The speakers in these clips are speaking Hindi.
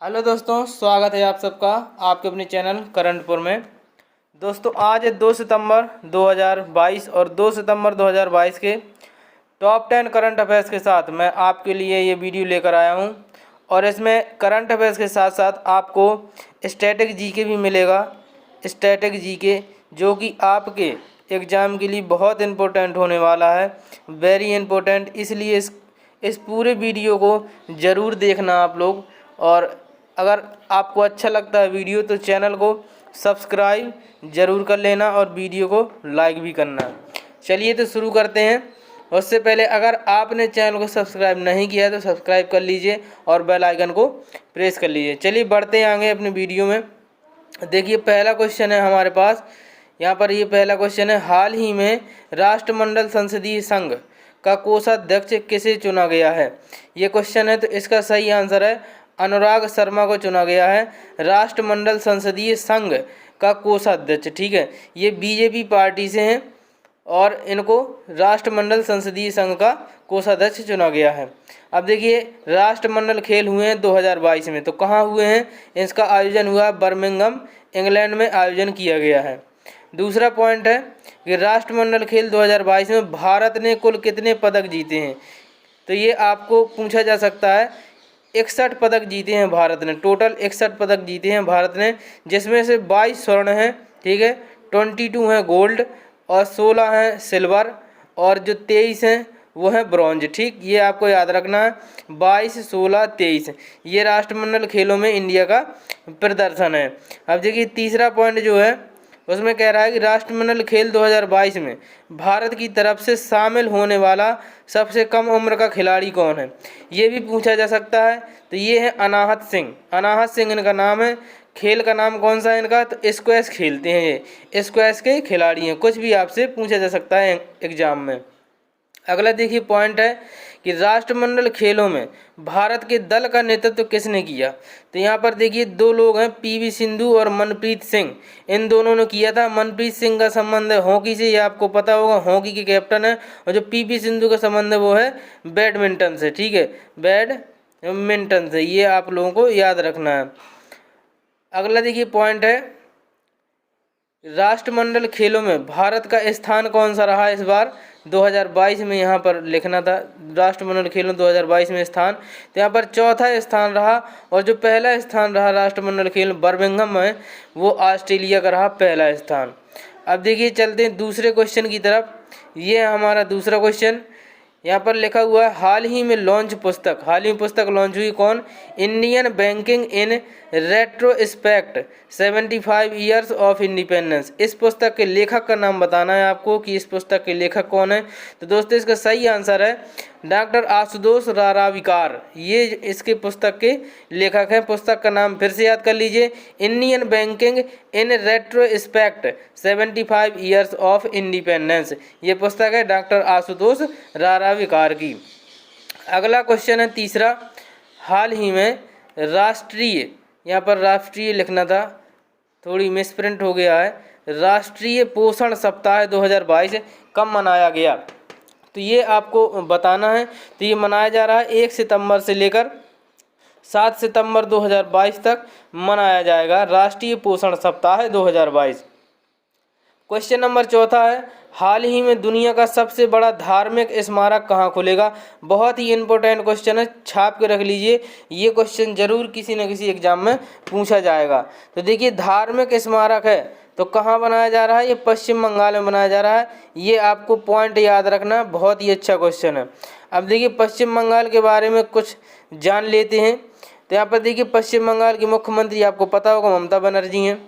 हेलो दोस्तों, स्वागत है आप सबका आपके अपने चैनल करंटपुर में। दोस्तों आज है 2 सितंबर 2022 और 2 सितंबर 2022 के टॉप 10 करंट अफेयर्स के साथ मैं आपके लिए ये वीडियो लेकर आया हूँ। और इसमें करंट अफेयर्स के साथ साथ आपको स्टैटिक जीके भी मिलेगा। स्टैटिक जीके जो कि आपके एग्ज़ाम के लिए बहुत इम्पोर्टेंट होने वाला है, वेरी इम्पोर्टेंट। इसलिए इस पूरे वीडियो को ज़रूर देखना आप लोग। और अगर आपको अच्छा लगता है वीडियो तो चैनल को सब्सक्राइब ज़रूर कर लेना और वीडियो को लाइक भी करना। चलिए तो शुरू करते हैं। उससे पहले अगर आपने चैनल को सब्सक्राइब नहीं किया है तो सब्सक्राइब कर लीजिए और बेल आइकन को प्रेस कर लीजिए। चलिए बढ़ते हैं आगे अपने वीडियो में। देखिए पहला क्वेश्चन है हमारे पास यहाँ पर। ये पहला क्वेश्चन है, हाल ही में राष्ट्रमंडल संसदीय संघ का कोषाध्यक्ष किसे चुना गया है। ये क्वेश्चन है तो इसका सही आंसर है अनुराग शर्मा को चुना गया है राष्ट्रमंडल संसदीय संघ का कोषाध्यक्ष। ठीक है, ये बीजेपी पार्टी से हैं और इनको राष्ट्रमंडल संसदीय संघ का कोषाध्यक्ष चुना गया है। अब देखिए राष्ट्रमंडल खेल हुए हैं 2022 में, तो कहाँ हुए हैं? इसका आयोजन हुआ बर्मिंघम इंग्लैंड में आयोजन किया गया है। दूसरा पॉइंट है कि राष्ट्रमंडल खेल 2022 में भारत ने कुल कितने पदक जीते हैं। तो ये आपको पूछा जा सकता है। 61 पदक जीते हैं भारत ने, टोटल 61 पदक जीते हैं भारत ने, जिसमें से 22 स्वर्ण हैं, ठीक है, 22 हैं गोल्ड और 16 हैं सिल्वर और जो 23 हैं वो है ब्रॉन्ज। ठीक, ये आपको याद रखना है, 22, 16, 23 ये राष्ट्रमंडल खेलों में इंडिया का प्रदर्शन है। अब देखिए तीसरा पॉइंट जो है उसमें कह रहा है कि राष्ट्रमंडल खेल 2022 में भारत की तरफ से शामिल होने वाला सबसे कम उम्र का खिलाड़ी कौन है। ये भी पूछा जा सकता है। तो ये है अनाहत सिंह। अनाहत सिंह इनका नाम है। खेल का नाम कौन सा है इनका? तो स्क्वैश खेलते हैं, ये स्क्वैश के खिलाड़ी हैं। कुछ भी आपसे पूछा जा सकता है एग्जाम में। अगला देखिए पॉइंट है कि राष्ट्रमंडल खेलों में भारत के दल का नेतृत्व किसने किया। तो यहाँ पर देखिए दो लोग हैं, पीवी सिंधु और मनप्रीत सिंह, इन दोनों ने किया था। मनप्रीत सिंह का संबंध है हॉकी से, ये आपको पता होगा, हॉकी के कैप्टन है। और जो पीवी सिंधु का संबंध है वो है बैडमिंटन से। ठीक है, बैडमिंटन से, ये आप लोगों को याद रखना है। अगला देखिए पॉइंट है राष्ट्रमंडल खेलों में भारत का स्थान कौन सा रहा इस बार 2022 में। यहाँ पर लिखना था राष्ट्रमंडल खेलों 2022 में स्थान, तो यहाँ पर चौथा स्थान रहा। और जो पहला स्थान रहा राष्ट्रमंडल खेल बर्मिंघम में, वो ऑस्ट्रेलिया का रहा पहला स्थान। अब देखिए चलते हैं दूसरे क्वेश्चन की तरफ। ये है हमारा दूसरा क्वेश्चन। यहाँ पर लिखा हुआ है हाल ही में लॉन्च पुस्तक, हाल ही में पुस्तक लॉन्च हुई कौन? Indian banking in retrospect 75 years of independence. इस पुस्तक के लेखक का नाम बताना है आपको कि इस पुस्तक के लेखक कौन है। तो दोस्तों इसका सही आंसर है डॉक्टर आशुतोष राराविकार, ये इसके पुस्तक के लेखक हैं। पुस्तक का नाम फिर से याद कर लीजिए, Indian banking in retrospect 75 years of independence. ये पुस्तक है डॉक्टर आशुतोष राराविकार की। अगला क्वेश्चन है तीसरा, हाल ही में राष्ट्रीय, यहाँ पर राष्ट्रीय लिखना था, थोड़ी मिसप्रिंट हो गया है, राष्ट्रीय पोषण सप्ताह 2022 कब मनाया गया। तो ये आपको बताना है। तो ये मनाया जा रहा है 1 सितंबर से लेकर 7 सितंबर 2022 तक मनाया जाएगा राष्ट्रीय पोषण सप्ताह 2022। क्वेश्चन नंबर चौथा है, हाल ही में दुनिया का सबसे बड़ा धार्मिक स्मारक कहाँ खुलेगा। बहुत ही इंपॉर्टेंट क्वेश्चन है, छाप के रख लीजिए। ये क्वेश्चन जरूर किसी न किसी एग्जाम में पूछा जाएगा। तो देखिए धार्मिक स्मारक है तो कहाँ बनाया जा रहा है? ये पश्चिम बंगाल में बनाया जा रहा है। ये आपको पॉइंट याद रखना, बहुत ही अच्छा क्वेश्चन है। अब देखिए पश्चिम बंगाल के बारे में कुछ जान लेते हैं। तो यहाँ पर देखिए पश्चिम बंगाल की मुख्यमंत्री आपको पता होगा ममता बनर्जी हैं।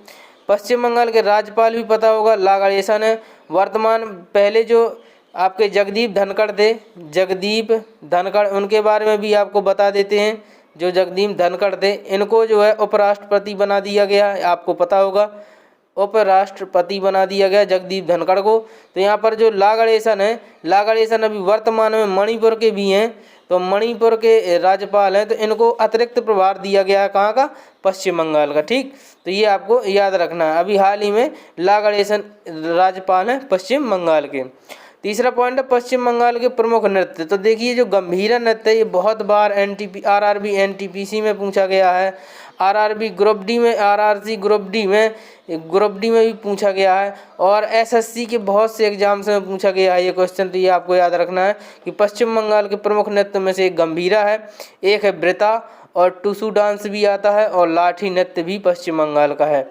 पश्चिम बंगाल के राज्यपाल भी पता होगा ला गणेशन है। वर्तमान पहले जो आपके जगदीप धनखड़ थे, जगदीप धनखड़, उनके बारे में भी आपको बता देते हैं। जो जगदीप धनखड़ थे इनको जो है उपराष्ट्रपति बना दिया गया है, आपको पता होगा, उपराष्ट्रपति बना दिया गया जगदीप धनखड़ को। तो यहाँ पर जो ला गणेशन है, ला गणेशन अभी वर्तमान में मणिपुर के भी हैं, तो मणिपुर के राज्यपाल हैं। तो इनको अतिरिक्त प्रभार दिया गया है कहाँ का? पश्चिम बंगाल का। ठीक, तो ये आपको याद रखना है। अभी हाल ही में ला गणेशन राज्यपाल हैं पश्चिम बंगाल के। तीसरा पॉइंट है पश्चिम बंगाल के प्रमुख नृत्य। तो देखिए जो गंभीरा नृत्य है ये बहुत बार आरआरबी एनटीपीसी में पूछा गया है, आरआरबी ग्रुप डी में, आरआरसी ग्रुप डी में भी पूछा गया है, और एसएससी के बहुत से एग्जाम्स में पूछा गया है ये क्वेश्चन। तो ये आपको याद रखना है कि पश्चिम बंगाल के प्रमुख नृत्य में से एक गंभीरा है, एक है वृता, और टुसू डांस भी आता है, और लाठी नृत्य भी पश्चिम बंगाल का है।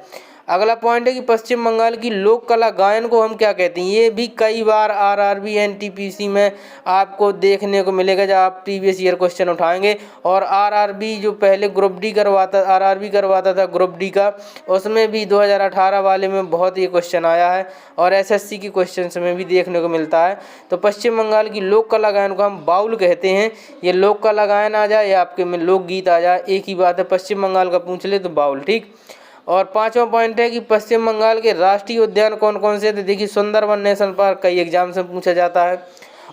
अगला पॉइंट है कि पश्चिम बंगाल की लोक कला गायन को हम क्या कहते हैं। ये भी कई बार आरआरबी एनटीपीसी में आपको देखने को मिलेगा जब आप प्रीवियस ईयर क्वेश्चन उठाएंगे। और आरआरबी जो पहले ग्रुप डी करवाता, आरआरबी करवाता था ग्रुप डी का, उसमें भी 2018 वाले में बहुत ये क्वेश्चन आया है, और एसएससी के क्वेश्चन में भी देखने को मिलता है। तो पश्चिम बंगाल की लोक कला गायन को हम बाउल कहते हैं। ये लोक कला गायन आ जाए या आपके में लोकगीत आ जाए, एक ही बात है, पश्चिम बंगाल का पूछ ले तो बाउल, ठीक। और पांचवा पॉइंट है कि पश्चिम बंगाल के राष्ट्रीय उद्यान कौन कौन से। तो देखिए सुंदरवन नेशनल पार्क कई एग्जाम से पूछा जाता है,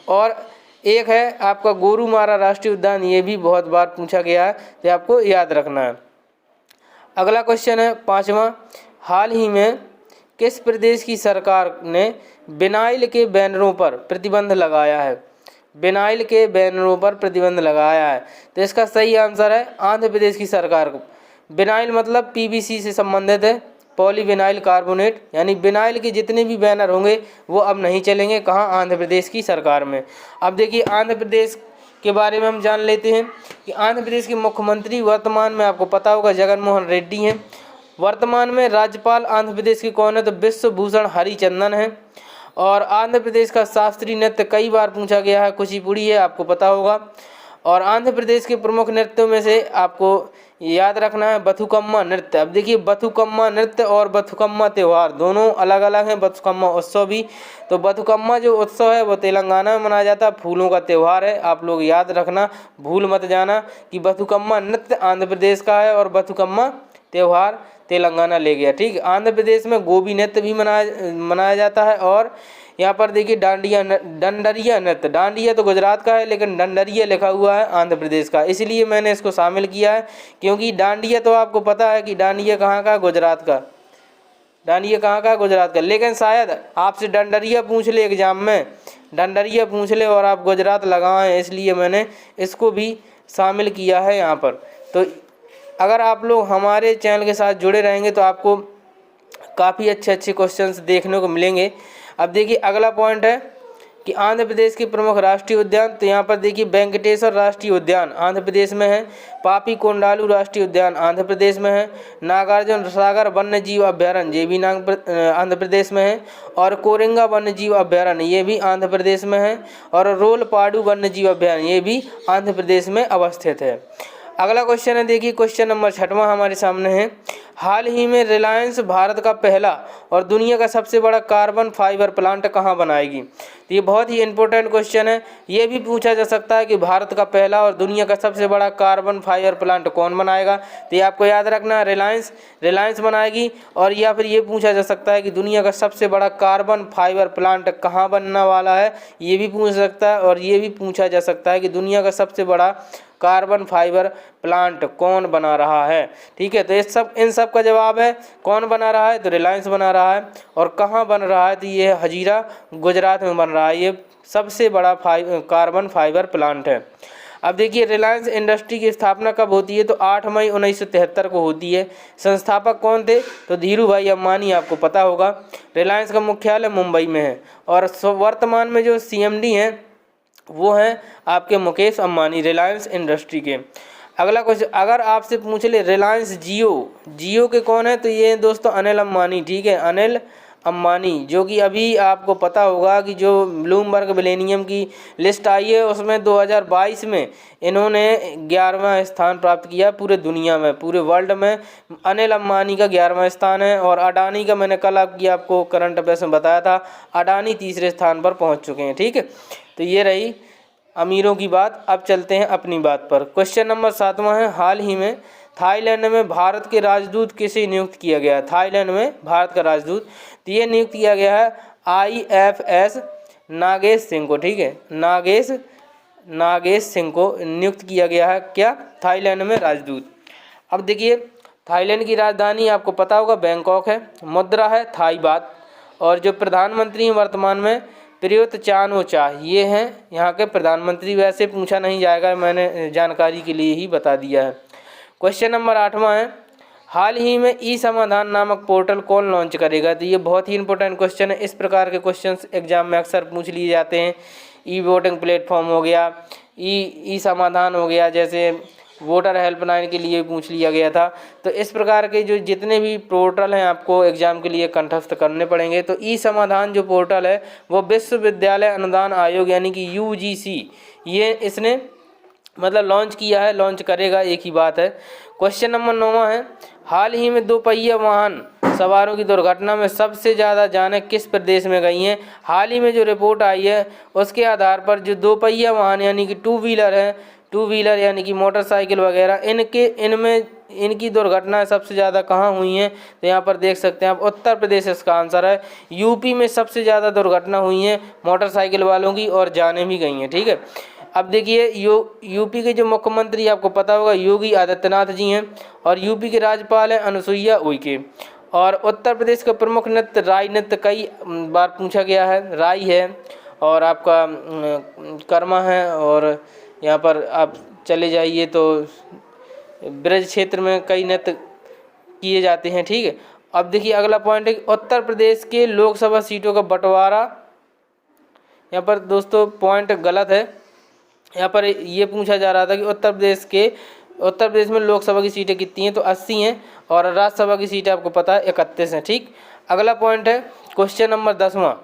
और एक है आपका गोरुमारा राष्ट्रीय उद्यान, ये भी बहुत बार पूछा गया है, तो आपको याद रखना है। अगला क्वेश्चन है पांचवा, हाल ही में किस प्रदेश की सरकार ने विनाइल के बैनरों पर प्रतिबंध लगाया है। विनाइल के बैनरों पर प्रतिबंध लगाया है, तो इसका सही आंसर है आंध्र प्रदेश की सरकार को। विनाइल मतलब पीवीसी से संबंधित है, पॉलीविनाइल कार्बोनेट, यानी विनाइल के जितने भी बैनर होंगे वो अब नहीं चलेंगे। कहाँ, आंध्र प्रदेश की सरकार में। अब देखिए आंध्र प्रदेश के बारे में हम जान लेते हैं कि आंध्र प्रदेश के मुख्यमंत्री वर्तमान में आपको पता होगा जगन मोहन रेड्डी हैं। वर्तमान में राज्यपाल आंध्र प्रदेश के कौन है, तो विश्व भूषण हरिचंदन है। और आंध्र प्रदेश का शास्त्रीय नृत्य कई बार पूछा गया है, कुचिपुड़ी है, आपको पता होगा। और आंध्र प्रदेश के प्रमुख नृत्यों में से आपको याद रखना है बथुकम्मा नृत्य। अब देखिए बथुकम्मा नृत्य और बथुकम्मा त्यौहार दोनों अलग अलग हैं, बथुकम्मा उत्सव भी। तो बथुकम्मा जो उत्सव है वो तेलंगाना में मनाया जाता है, फूलों का त्यौहार है, आप लोग याद रखना, भूल मत जाना कि बथुकम्मा नृत्य आंध्र प्रदेश का है और बथुकम्मा त्यौहार तेलंगाना ले गया, ठीक। आंध्र प्रदेश में गोबी नृत्य भी मनाया जाता है। और यहाँ पर देखिए डंडरिया नृत्य, डांडिया तो गुजरात का है लेकिन डंडरिया लिखा हुआ है आंध्र प्रदेश का, इसलिए मैंने इसको शामिल किया है, क्योंकि डांडिया तो आपको पता है कि डांडिया कहाँ का, गुजरात का। डांडिया कहाँ का, गुजरात का। लेकिन शायद आपसे डंडरिया पूछ ले एग्जाम में, डंडरिया पूछ ले और आप गुजरात लगाएं, इसलिए मैंने इसको भी शामिल किया है यहाँ पर। तो अगर आप लोग हमारे चैनल के साथ जुड़े रहेंगे तो आपको काफ़ी अच्छे अच्छे क्वेश्चंस देखने को मिलेंगे। अब देखिए अगला पॉइंट है कि आंध्र प्रदेश के प्रमुख राष्ट्रीय उद्यान। तो यहाँ पर देखिए वेंकटेश्वर राष्ट्रीय उद्यान आंध्र प्रदेश में है, पापी कोंडालू राष्ट्रीय उद्यान आंध्र प्रदेश में है, नागार्जुन सागर वन्य जीव अभ्यारण्य ये भी आंध्र प्रदेश में है, और कोरिंगा वन्य जीव अभ्यारण्य ये भी आंध्र प्रदेश में है, और रोलपाडू वन्य जीव अभ्यारण्य ये भी आंध्र प्रदेश में अवस्थित है। अगला क्वेश्चन है, देखिए क्वेश्चन नंबर 6वां हमारे सामने है, हाल ही में रिलायंस भारत का पहला और दुनिया का सबसे बड़ा कार्बन फाइबर प्लांट कहाँ बनाएगी। तो ये बहुत ही इंपॉर्टेंट क्वेश्चन है। ये भी पूछा जा सकता है कि भारत का पहला और दुनिया का सबसे बड़ा कार्बन फाइबर प्लांट कौन बनाएगा। तो ये आपको याद रखना है, रिलायंस बनाएगी। और या फिर ये पूछा जा सकता है कि दुनिया का सबसे बड़ा कार्बन फाइबर प्लांट कहाँ बनने वाला है, ये भी पूछ सकता है। और ये भी पूछा जा सकता है कि दुनिया का सबसे बड़ा कार्बन फाइबर प्लांट कौन बना रहा है, ठीक है। तो इन सब का जवाब है कौन बना रहा है, तो रिलायंस बना रहा है। और कहाँ बन रहा है, तो ये हजीरा गुजरात में बन रहा है, ये सबसे बड़ा कार्बन फाइबर प्लांट है। अब देखिए रिलायंस इंडस्ट्री की स्थापना कब होती है, तो 8 मई 1973 को होती है। संस्थापक कौन थे, तो धीरू भाई अंबानी, आपको पता होगा। रिलायंस का मुख्यालय मुंबई में है, और वर्तमान में जो CMD हैं वो हैं आपके मुकेश अंबानी, रिलायंस इंडस्ट्री के। अगला क्वेश्चन, अगर आपसे पूछ ले रिलायंस जियो के कौन है, तो ये दोस्तों अनिल अंबानी, ठीक है, अनिल अंबानी, जो कि अभी आपको पता होगा कि जो ब्लूमबर्ग मिलेनियम की लिस्ट आई है उसमें 2022 में इन्होंने 11वां स्थान प्राप्त किया पूरे दुनिया में, पूरे वर्ल्ड में अनिल अंबानी का 11वां स्थान है। और अडानी का मैंने कल आपको करंट अफेयर्स में बताया था, अडानी तीसरे स्थान पर पहुंच चुके हैं, ठीक है। तो ये रही अमीरों की बात। अब चलते हैं अपनी बात पर। क्वेश्चन नंबर 7वां है, हाल ही में थाईलैंड में भारत के राजदूत किसे नियुक्त किया गया है। थाईलैंड में भारत का राजदूत, तो ये नियुक्त किया गया है IFS नागेश सिंह को, ठीक है, नागेश सिंह को नियुक्त किया गया है, क्या, थाईलैंड में राजदूत। अब देखिए थाईलैंड की राजधानी आपको पता होगा बैंकॉक है, मुद्रा है थाई बात, और जो प्रधानमंत्री हैं वर्तमान में प्रयुत चान ओ चा, ये हैं यहाँ के प्रधानमंत्री। वैसे पूछा नहीं जाएगा, मैंने जानकारी के लिए ही बता दिया है। क्वेश्चन नंबर 8वां है, हाल ही में ई समाधान नामक पोर्टल कौन लॉन्च करेगा? तो ये बहुत ही इंपॉर्टेंट क्वेश्चन है। इस प्रकार के क्वेश्चंस एग्जाम में अक्सर पूछ लिए जाते हैं। ई वोटिंग प्लेटफॉर्म हो गया, ई समाधान हो गया, जैसे वोटर हेल्पलाइन के लिए पूछ लिया गया था। तो इस प्रकार के जो जितने भी पोर्टल हैं आपको एग्जाम के लिए कंठस्थ करने पड़ेंगे। तो ई समाधान जो पोर्टल है वो विश्वविद्यालय अनुदान आयोग यानी कि UGC, ये इसने मतलब लॉन्च किया है, लॉन्च करेगा, एक ही बात है। क्वेश्चन नंबर 9वां है, हाल ही में दोपहिया वाहन सवारों की दुर्घटना में सबसे ज़्यादा जानें किस प्रदेश में गई हैं? हाल ही में जो रिपोर्ट आई है उसके आधार पर जो दोपहिया वाहन यानी कि टू व्हीलर यानी कि मोटरसाइकिल वगैरह, इनमें इनकी दुर्घटनाएं सबसे ज़्यादा कहाँ हुई हैं? तो यहाँ पर देख सकते हैं आप, उत्तर प्रदेश इसका आंसर है। यूपी में सबसे ज़्यादा दुर्घटना हुई हैं मोटरसाइकिल वालों की और जानें भी गई हैं। ठीक है, अब देखिए यूपी के जो मुख्यमंत्री आपको पता होगा योगी आदित्यनाथ जी हैं, और यूपी के राज्यपाल हैं अनुसुईया उइके। और उत्तर प्रदेश का प्रमुख नृत्य राई नृत्य कई बार पूछा गया है, राई है और आपका कर्मा है। और यहाँ पर आप चले जाइए तो ब्रज क्षेत्र में कई नृत्य किए जाते हैं। ठीक है, अब देखिए अगला पॉइंट है, उत्तर प्रदेश के लोकसभा सीटों का बंटवारा। यहाँ पर दोस्तों पॉइंट गलत है। यहाँ पर ये पूछा जा रहा था कि उत्तर प्रदेश में लोकसभा की सीटें कितनी हैं? तो 80 हैं, और राज्यसभा की सीटें आपको पता है 31 हैं। ठीक, अगला पॉइंट है क्वेश्चन नंबर 10वां,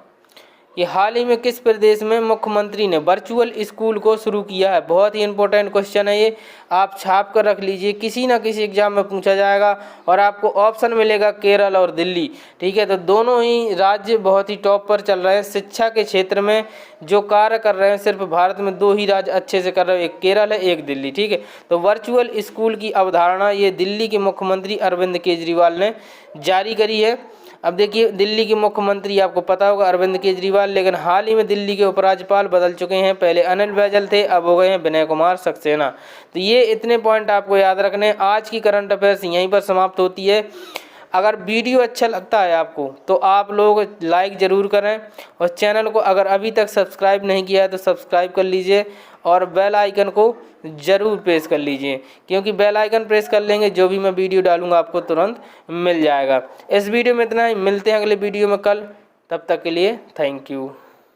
ये हाल ही में किस प्रदेश में मुख्यमंत्री ने वर्चुअल स्कूल को शुरू किया है? बहुत ही इंपॉर्टेंट क्वेश्चन है ये, आप छाप कर रख लीजिए, किसी ना किसी एग्जाम में पूछा जाएगा। और आपको ऑप्शन मिलेगा केरल और दिल्ली। ठीक है, तो दोनों ही राज्य बहुत ही टॉप पर चल रहे हैं शिक्षा के क्षेत्र में, जो कार्य कर रहे हैं। सिर्फ भारत में 2 ही राज्य अच्छे से कर रहे हैं, एक केरल है, एक दिल्ली। ठीक है, तो वर्चुअल स्कूल की अवधारणा ये दिल्ली के मुख्यमंत्री अरविंद केजरीवाल ने जारी करी है। अब देखिए दिल्ली के मुख्यमंत्री आपको पता होगा अरविंद केजरीवाल, लेकिन हाल ही में दिल्ली के उपराज्यपाल बदल चुके हैं। पहले अनिल बैजल थे, अब हो गए हैं विनय कुमार सक्सेना। तो ये इतने पॉइंट आपको याद रखने। आज की करंट अफेयर्स यहीं पर समाप्त होती है। अगर वीडियो अच्छा लगता है आपको तो आप लोग लाइक ज़रूर करें, और चैनल को अगर अभी तक सब्सक्राइब नहीं किया है तो सब्सक्राइब कर लीजिए, और बेल आइकन को ज़रूर प्रेस कर लीजिए, क्योंकि बेल आइकन प्रेस कर लेंगे जो भी मैं वीडियो डालूंगा आपको तुरंत मिल जाएगा। इस वीडियो में इतना ही, मिलते हैं अगले वीडियो में कल, तब तक के लिए थैंक यू।